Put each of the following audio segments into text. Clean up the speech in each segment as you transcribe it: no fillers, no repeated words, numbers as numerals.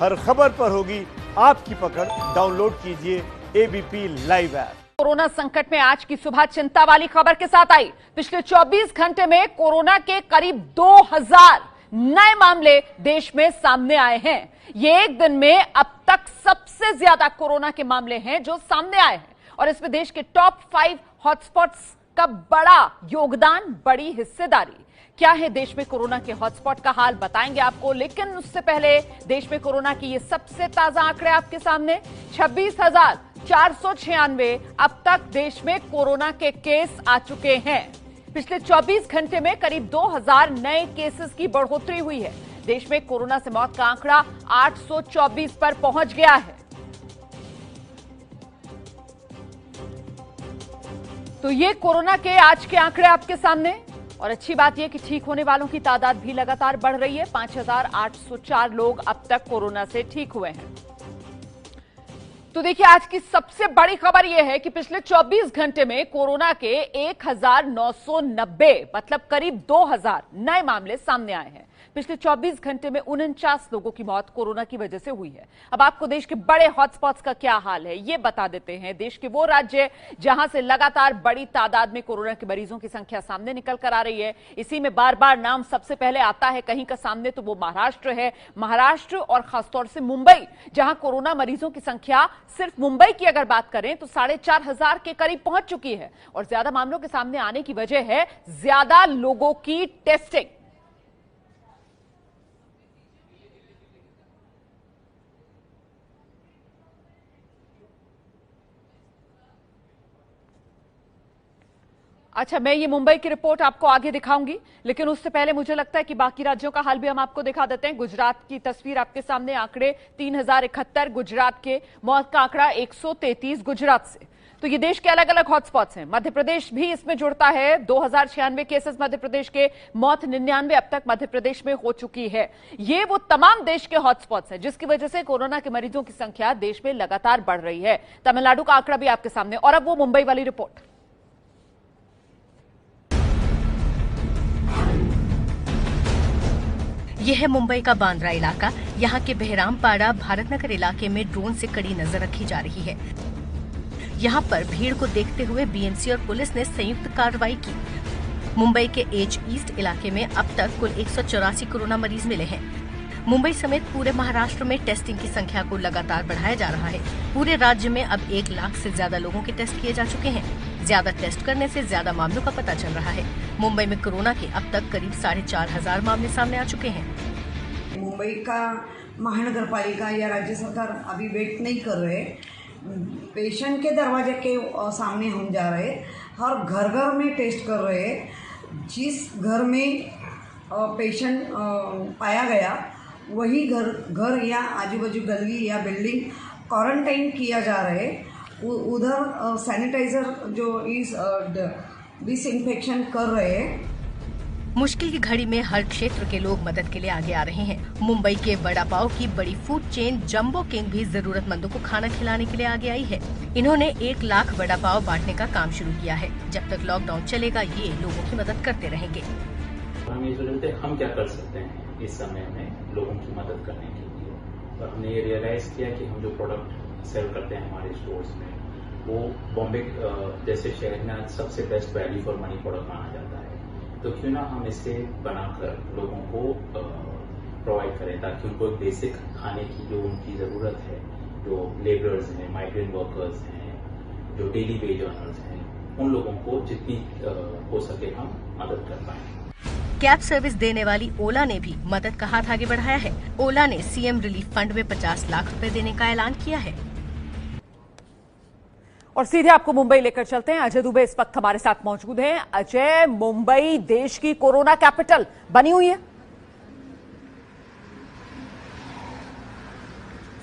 हर खबर पर होगी आपकी पकड़। डाउनलोड कीजिए एबीपी लाइव ऐप। कोरोना संकट में आज की सुबह चिंता वाली खबर के साथ आई। पिछले 24 घंटे में कोरोना के करीब 2000 नए मामले देश में सामने आए हैं। ये एक दिन में अब तक सबसे ज्यादा कोरोना के मामले हैं जो सामने आए हैं और इसमें देश के टॉप 5 हॉटस्पॉट्स का बड़ा योगदान, बड़ी हिस्सेदारी। क्या है देश में कोरोना के हॉटस्पॉट का हाल, बताएंगे आपको, लेकिन उससे पहले देश में कोरोना की ये सबसे ताजा आंकड़े आपके सामने। 26,496 अब तक देश में कोरोना के केस आ चुके हैं। पिछले 24 घंटे में करीब 2000 नए केसेस की बढ़ोतरी हुई है। देश में कोरोना से मौत का आंकड़ा 824 पर पहुंच गया है। तो ये कोरोना के आज के आंकड़े आपके सामने। और अच्छी बात यह कि ठीक होने वालों की तादाद भी लगातार बढ़ रही है। 5,804 लोग अब तक कोरोना से ठीक हुए हैं। तो देखिए, आज की सबसे बड़ी खबर यह है कि पिछले 24 घंटे में कोरोना के 1990 मतलब करीब 2000 नए मामले सामने आए हैं। पिछले 24 घंटे में 49 लोगों की मौत कोरोना की वजह से हुई है। अब आपको देश के बड़े हॉटस्पॉट्स का क्या हाल है ये बता देते हैं। देश के वो राज्य जहां से लगातार बड़ी तादाद में कोरोना के मरीजों की संख्या सामने निकल कर आ रही है, इसी में बार बार नाम सबसे पहले आता है कहीं का सामने, तो वो महाराष्ट्र है। महाराष्ट्र और खासतौर से मुंबई, जहां कोरोना मरीजों की संख्या सिर्फ मुंबई की अगर बात करें तो 4,500 के करीब पहुंच चुकी है। और ज्यादा मामलों के सामने आने की वजह है ज्यादा लोगों की टेस्टिंग। अच्छा, मैं ये मुंबई की रिपोर्ट आपको आगे दिखाऊंगी, लेकिन उससे पहले मुझे लगता है कि बाकी राज्यों का हाल भी हम आपको दिखा देते हैं। गुजरात की तस्वीर आपके सामने, आंकड़े 3071 गुजरात के, मौत का आंकड़ा 133 गुजरात से। तो ये देश के अलग अलग हॉटस्पॉट्स हैं। मध्य प्रदेश भी इसमें जुड़ता है। 2096 केसेस मध्य प्रदेश के, मौत 99 अब तक मध्य प्रदेश में हो चुकी है। ये वो तमाम देश के हॉटस्पॉट्स हैं जिसकी वजह से कोरोना के मरीजों की संख्या देश में लगातार बढ़ रही है। तमिलनाडु का आंकड़ा भी आपके सामने। और अब वो मुंबई वाली रिपोर्ट। यह है मुंबई का बांद्रा इलाका। यहाँ के बहरामपाड़ा भारतनगर इलाके में ड्रोन से कड़ी नजर रखी जा रही है। यहाँ पर भीड़ को देखते हुए बीएमसी और पुलिस ने संयुक्त कार्रवाई की। मुंबई के एच ईस्ट इलाके में अब तक कुल 184 कोरोना मरीज मिले हैं। मुंबई समेत पूरे महाराष्ट्र में टेस्टिंग की संख्या को लगातार बढ़ाया जा रहा है। पूरे राज्य में अब 1 लाख से ज्यादा लोगों के टेस्ट किए जा चुके हैं। ज्यादा टेस्ट करने से ज्यादा मामलों का पता चल रहा है। मुंबई में कोरोना के अब तक करीब 4,500 मामले सामने आ चुके हैं। मुंबई का महानगर पालिका या राज्य सरकार अभी वेट नहीं कर रहे। पेशेंट के दरवाजे के सामने हम जा रहे, हर घर घर में टेस्ट कर रहे। जिस घर में पेशेंट पाया गया वही घर या आजू बाजू गली या बिल्डिंग क्वारंटाइन किया जा रहे। उधर सैनिटाइजर जो इस डिसइंफेक्शन कर रहे। मुश्किल की घड़ी में हर क्षेत्र के लोग मदद के लिए आगे आ रहे हैं। मुंबई के वड़ा पाव की बड़ी फूड चेन जंबो किंग भी जरूरतमंदों को खाना खिलाने के लिए आगे आई है। इन्होंने 1 लाख वड़ा पाव बांटने का काम शुरू किया है। जब तक लॉकडाउन चलेगा ये लोगों की मदद करते रहेंगे। हम ये सोचते हम क्या कर सकते हैं इस समय में लोगों की मदद करने के लिए, और हमने ये रियलाइज किया कि हम जो प्रोडक्ट सेल करते हैं हमारे स्टोर्स में, वो बॉम्बे जैसे शहर में आज सबसे best value for money product माना जाता है। तो क्यों ना हम इसे बनाकर लोगों को प्रोवाइड करें, ताकि उनको एक बेसिक खाने की जो उनकी जरूरत है, जो लेबरर्स हैं, माइग्रेंट वर्कर्स हैं, जो डेली वेज अर्नर्स हैं, उन लोगों को जितनी हो सके हम मदद कर पाएं। कैब सर्विस देने वाली ओला ने भी मदद का हाथ आगे बढ़ाया है। ओला ने सीएम रिलीफ फंड में 50 लाख रुपए देने का ऐलान किया है। और सीधे आपको मुंबई लेकर चलते हैं। अजय दुबे इस वक्त हमारे साथ मौजूद हैं। अजय, मुंबई देश की कोरोना कैपिटल बनी हुई है।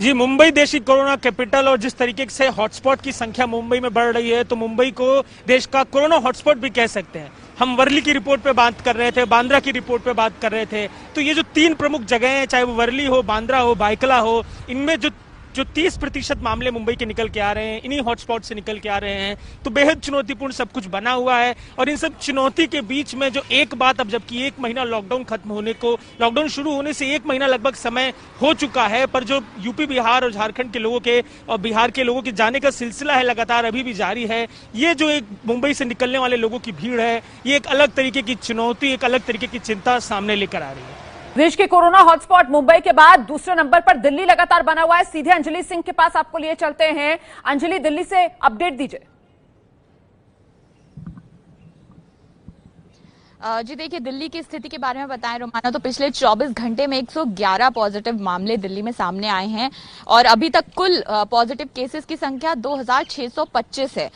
जी, मुंबई देश की कोरोना कैपिटल, और जिस तरीके से हॉटस्पॉट की संख्या मुंबई में बढ़ रही है तो मुंबई को देश का कोरोना हॉटस्पॉट भी कह सकते हैं। हम वर्ली की रिपोर्ट पे बात कर रहे थे, बांद्रा की रिपोर्ट पे बात कर रहे थे। तो ये जो 3 प्रमुख जगह हैं, चाहे वो वर्ली हो, बांद्रा हो, भायखला हो, इनमें जो जो 30% मामले मुंबई के निकल के आ रहे हैं इन्हीं हॉटस्पॉट से निकल के आ रहे हैं, तो बेहद चुनौतीपूर्ण सब कुछ बना हुआ है। और इन सब चुनौती के बीच में जो एक बात, अब जबकि 1 महीना लॉकडाउन शुरू होने से 1 महीना लगभग समय हो चुका है, पर जो यूपी, बिहार और झारखंड के लोगों के और बिहार के लोगों के जाने का सिलसिला है लगातार अभी भी जारी है। ये जो एक मुंबई से निकलने वाले लोगों की भीड़ है, ये एक अलग तरीके की चुनौती, एक अलग तरीके की चिंता सामने लेकर आ रही है। देश के कोरोना हॉटस्पॉट मुंबई के बाद दूसरे नंबर पर दिल्ली लगातार बना हुआ है। सीधे अंजलि सिंह के पास आपको लिए चलते हैं। अंजलि, दिल्ली से अपडेट दीजिए। जी देखिए, दिल्ली की स्थिति के बारे में बताएं रोमाना, तो पिछले 24 घंटे में 111 पॉजिटिव मामले दिल्ली में सामने आए हैं और अभी तक कुल पॉजिटिव केसेस की संख्या 2625 है।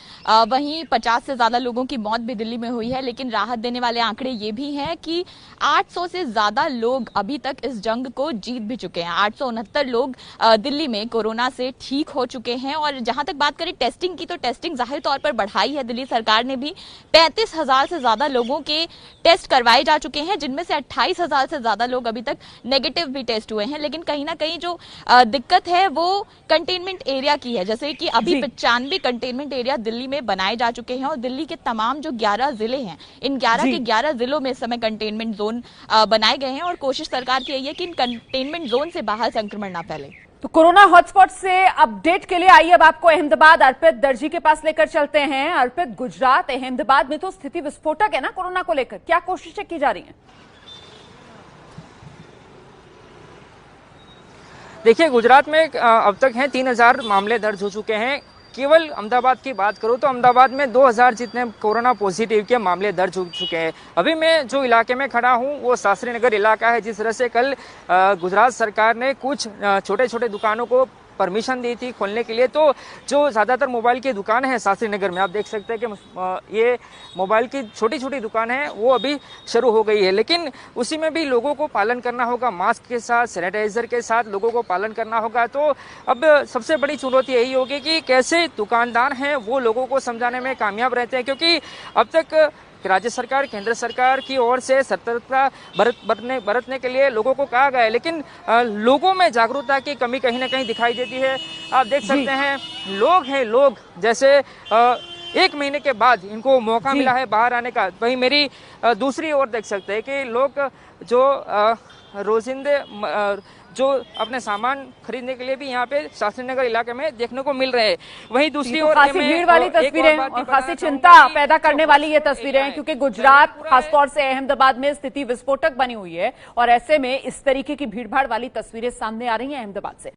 वहीं 50 से ज्यादा लोगों की मौत भी दिल्ली में हुई है, लेकिन राहत देने वाले आंकड़े ये भी हैं कि 800 से ज्यादा लोग अभी तक इस जंग को जीत भी चुके हैं। 869 लोग दिल्ली में कोरोना से ठीक हो चुके हैं। और जहां तक बात करें टेस्टिंग की, तो टेस्टिंग जाहिर तौर पर बढ़ाई है दिल्ली सरकार ने भी। 35,000 से ज्यादा लोगों के टेस्ट करवाए जा चुके हैं, जिनमें से 28,000 से ज्यादा लोग अभी तक नेगेटिव भी टेस्ट हुए हैं। लेकिन कहीं ना कहीं जो दिक्कत है वो कंटेनमेंट एरिया की है। जैसे कि अभी 95 कंटेनमेंट एरिया दिल्ली में बनाए जा चुके हैं और दिल्ली के तमाम जो 11 जिले हैं, इन 11 के 11 जिलों में इस समय कंटेनमेंट जोन बनाए गए हैं और कोशिश सरकार की यही है कि इन कंटेनमेंट जोन से बाहर संक्रमण ना फैले। तो कोरोना हॉटस्पॉट से अपडेट के लिए आइए अब आपको अहमदाबाद अर्पित दर्जी के पास लेकर चलते हैं। अर्पित, गुजरात अहमदाबाद में तो स्थिति विस्फोटक है ना कोरोना को लेकर, क्या कोशिशें की जा रही हैं? देखिए, गुजरात में अब तक हैं 3000 मामले दर्ज हो चुके हैं। केवल अहमदाबाद की बात करूं तो अहमदाबाद में 2000 जितने कोरोना पॉजिटिव के मामले दर्ज हो चुके हैं। अभी मैं जो इलाके में खड़ा हूं वो शास्त्री नगर इलाका है। जिस तरह से कल गुजरात सरकार ने कुछ छोटे छोटे दुकानों को परमिशन दी थी खोलने के लिए, तो जो ज़्यादातर मोबाइल की दुकान है शास्त्री नगर में, आप देख सकते हैं कि ये मोबाइल की छोटी छोटी दुकान है वो अभी शुरू हो गई है। लेकिन उसी में भी लोगों को पालन करना होगा, मास्क के साथ, सैनिटाइजर के साथ लोगों को पालन करना होगा। तो अब सबसे बड़ी चुनौती यही होगी कि कैसे दुकानदार हैं वो लोगों को समझाने में कामयाब रहते हैं, क्योंकि अब तक राज्य सरकार, केंद्र सरकार की ओर से सतर्कता बरतने के लिए लोगों को कहा गया है, लेकिन लोगों में जागरूकता की कमी कहीं ना कहीं दिखाई देती है। आप देख सकते हैं लोग जैसे 1 महीने के बाद इनको मौका मिला है बाहर आने का। वहीं मेरी दूसरी ओर देख सकते हैं कि लोग जो रोजिंदे जो अपने सामान खरीदने के लिए भी यहाँ पे शास्त्री नगर इलाके में देखने को मिल रहे हैं। वहीं दूसरी ओर खासी भीड़ वाली तस्वीरें और खासी चिंता पैदा करने वाली ये तस्वीरें हैं, क्योंकि गुजरात खासतौर से अहमदाबाद में स्थिति विस्फोटक बनी हुई है और ऐसे में इस तरीके की भीड़भाड़ वाली तस्वीरें सामने आ रही हैं अहमदाबाद से।